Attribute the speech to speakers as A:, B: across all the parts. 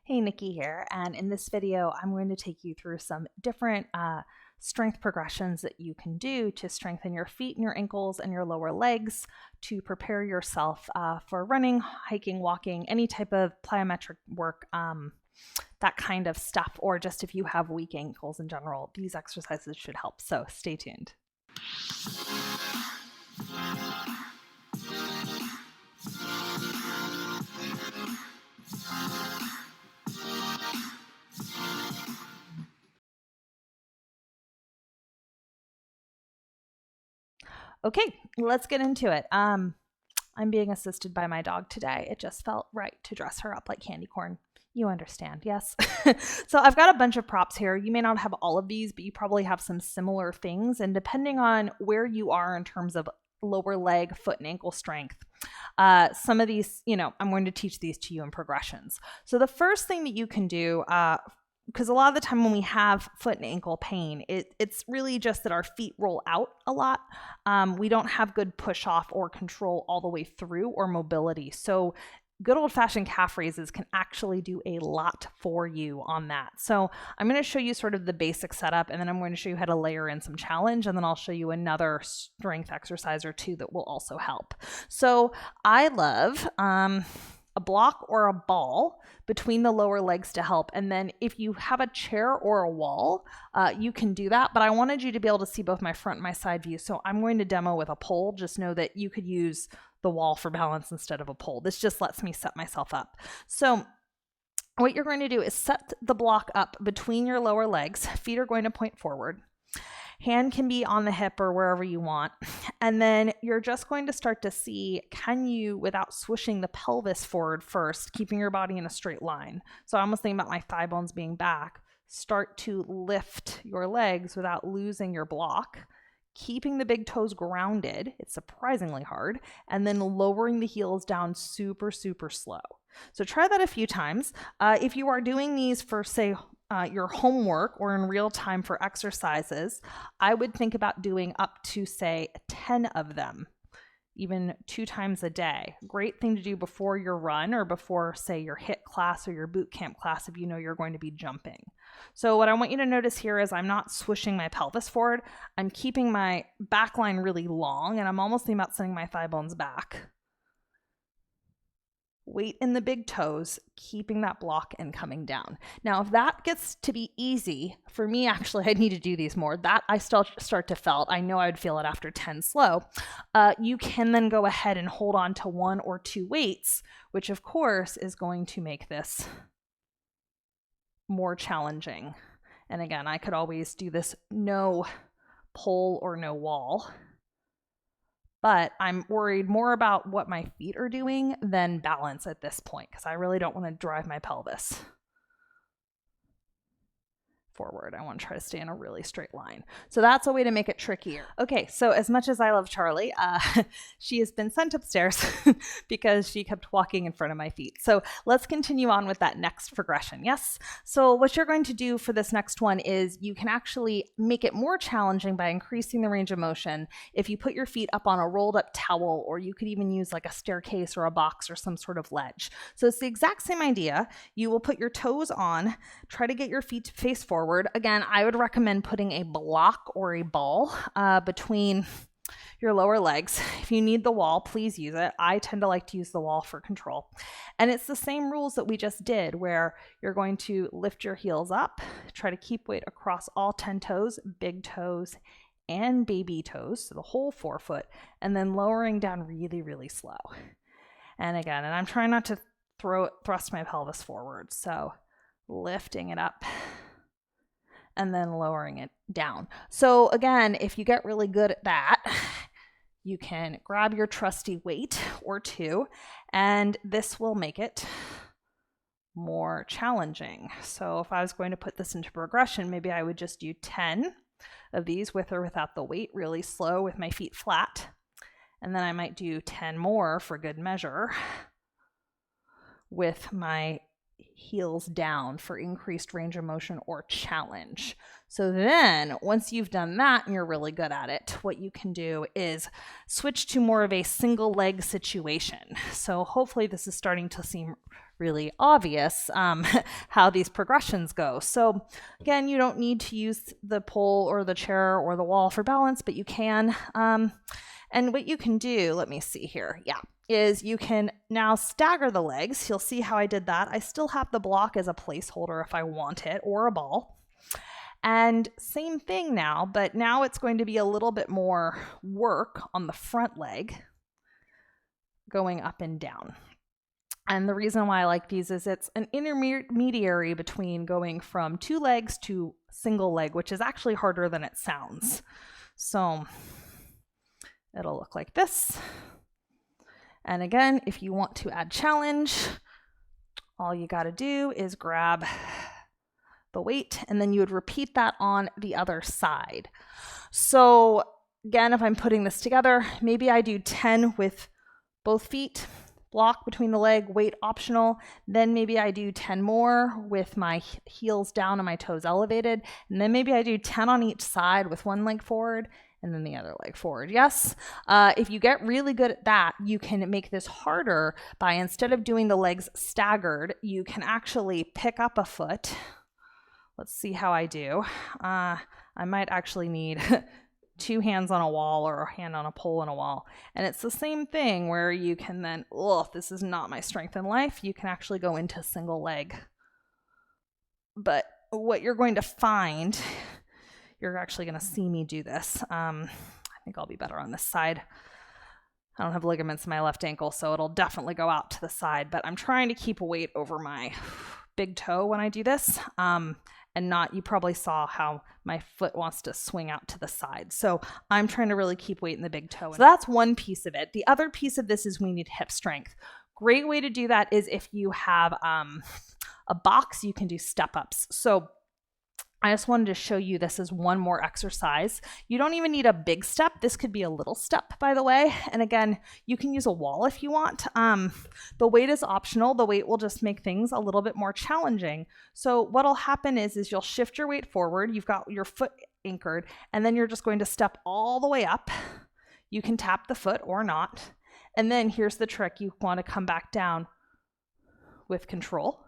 A: Hey, Nikki here, and in this video, I'm going to take you through some different strength progressions that you can do to strengthen your feet and your ankles and your lower legs to prepare yourself for running, hiking, walking, any type of plyometric work, that kind of stuff, or just if you have weak ankles in general, these exercises should help. So stay tuned. Okay, let's get into it. I'm being assisted by my dog today. It just felt right to dress her up like candy corn. You understand, yes? So I've got a bunch of props here. You may not have all of these, but you probably have some similar things. And depending on where you are in terms of lower leg, foot, and ankle strength, some of these, I'm going to teach these to you in progressions. So the first thing that you can do, because a lot of the time when we have foot and ankle pain, it's really just that our feet roll out a lot. We don't have good push off or control all the way through or mobility. So good old-fashioned calf raises can actually do a lot for you on that. So I'm going to show you sort of the basic setup, and then I'm going to show you how to layer in some challenge, and then I'll show you another strength exercise or two that will also help. So I love a block or a ball between the lower legs to help. And then if you have a chair or a wall, you can do that. But I wanted you to be able to see both my front and my side view. So I'm going to demo with a pole. Just know that you could use the wall for balance instead of a pole. This just lets me set myself up. So what you're going to do is set the block up between your lower legs. Feet are going to point forward. Hand can be on the hip or wherever you want. And then you're just going to start to see, can you, without swishing the pelvis forward first, keeping your body in a straight line. So I almost think about my thigh bones being back. Start to lift your legs without losing your block, keeping the big toes grounded. It's surprisingly hard. And then lowering the heels down super, super slow. So try that a few times. If you are doing these for, say, your homework or in real time for exercises, I would think about doing up to, say, 10 of them, even 2 times a day. Great thing to do before your run or before, say, your HIIT class or your boot camp class if you know you're going to be jumping. So what I want you to notice here is I'm not swishing my pelvis forward. I'm keeping my back line really long, and I'm almost thinking about sending my thigh bones back. Weight in the big toes, keeping that block and coming down. Now, if that gets to be easy, for me, actually, I need to do these more. That I still start to felt. I know I would feel it after 10 slow. You can then go ahead and hold on to 1 or 2 weights, which of course is going to make this more challenging. And again, I could always do this no pole or no wall. But I'm worried more about what my feet are doing than balance at this point, because I really don't want to drive my pelvis forward. I want to try to stay in a really straight line. So that's a way to make it trickier. Okay, so as much as I love Charlie, she has been sent upstairs because she kept walking in front of my feet. So let's continue on with that next progression. Yes? So what you're going to do for this next one is you can actually make it more challenging by increasing the range of motion if you put your feet up on a rolled up towel, or you could even use like a staircase or a box or some sort of ledge. So it's the exact same idea. You will put your toes on, try to get your feet to face forward. Again, I would recommend putting a block or a ball between your lower legs. If you need the wall, please use it. I tend to like to use the wall for control. And it's the same rules that we just did, where you're going to lift your heels up, try to keep weight across all 10 toes, big toes and baby toes, so the whole forefoot, and then lowering down really, really slow. And again, and I'm trying not to thrust my pelvis forward, so lifting it up and then lowering it down. So again, if you get really good at that, you can grab your trusty weight or 2, and this will make it more challenging. So if I was going to put this into progression, maybe I would just do 10 of these with or without the weight, really slow with my feet flat. And then I might do 10 more for good measure with my heels down for increased range of motion or challenge. So then once you've done that and you're really good at it, what you can do is switch to more of a single leg situation. So hopefully this is starting to seem really obvious how these progressions go. So again, you don't need to use the pole or the chair or the wall for balance, but you can. And what you can do, let me see here. Yeah, is you can now stagger the legs. You'll see how I did that. I still have the block as a placeholder if I want it, or a ball. And same thing now, but now it's going to be a little bit more work on the front leg going up and down. And the reason why I like these is it's an intermediary between going from 2 legs to single leg, which is actually harder than it sounds. So it'll look like this. And again, if you want to add challenge, all you got to do is grab the weight, and then you would repeat that on the other side. So again, if I'm putting this together, maybe I do 10 with both feet, block between the leg, weight optional. Then maybe I do 10 more with my heels down and my toes elevated. And then maybe I do 10 on each side with one leg forward and then the other leg forward. Yes, if you get really good at that, you can make this harder by, instead of doing the legs staggered, you can actually pick up a foot. Let's see how I do. I might actually need 2 hands on a wall or a hand on a pole and a wall. And it's the same thing where you can then, if this is not my strength in life, you can actually go into single leg. But what you're going to find, you're actually going to see me do this. I think I'll be better on this side. I don't have ligaments in my left ankle, so it'll definitely go out to the side, but I'm trying to keep a weight over my big toe when I do this. And not, you probably saw how my foot wants to swing out to the side. So I'm trying to really keep weight in the big toe. So that's one piece of it. The other piece of this is we need hip strength. Great way to do that is if you have a box, you can do step ups. So I just wanted to show you this as one more exercise. You don't even need a big step. This could be a little step, by the way. And again, you can use a wall if you want. The weight is optional. The weight will just make things a little bit more challenging. So what'll happen is you'll shift your weight forward. You've got your foot anchored, and then you're just going to step all the way up. You can tap the foot or not. And then here's the trick. You want to come back down with control,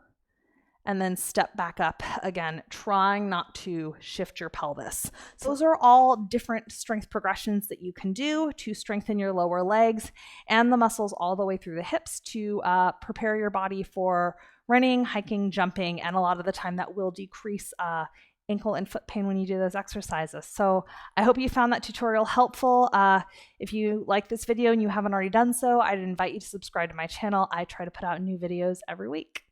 A: and then step back up again, trying not to shift your pelvis. So those are all different strength progressions that you can do to strengthen your lower legs and the muscles all the way through the hips to prepare your body for running, hiking, jumping, and a lot of the time that will decrease ankle and foot pain when you do those exercises. So I hope you found that tutorial helpful. If you like this video and you haven't already done so, I'd invite you to subscribe to my channel. I try to put out new videos every week.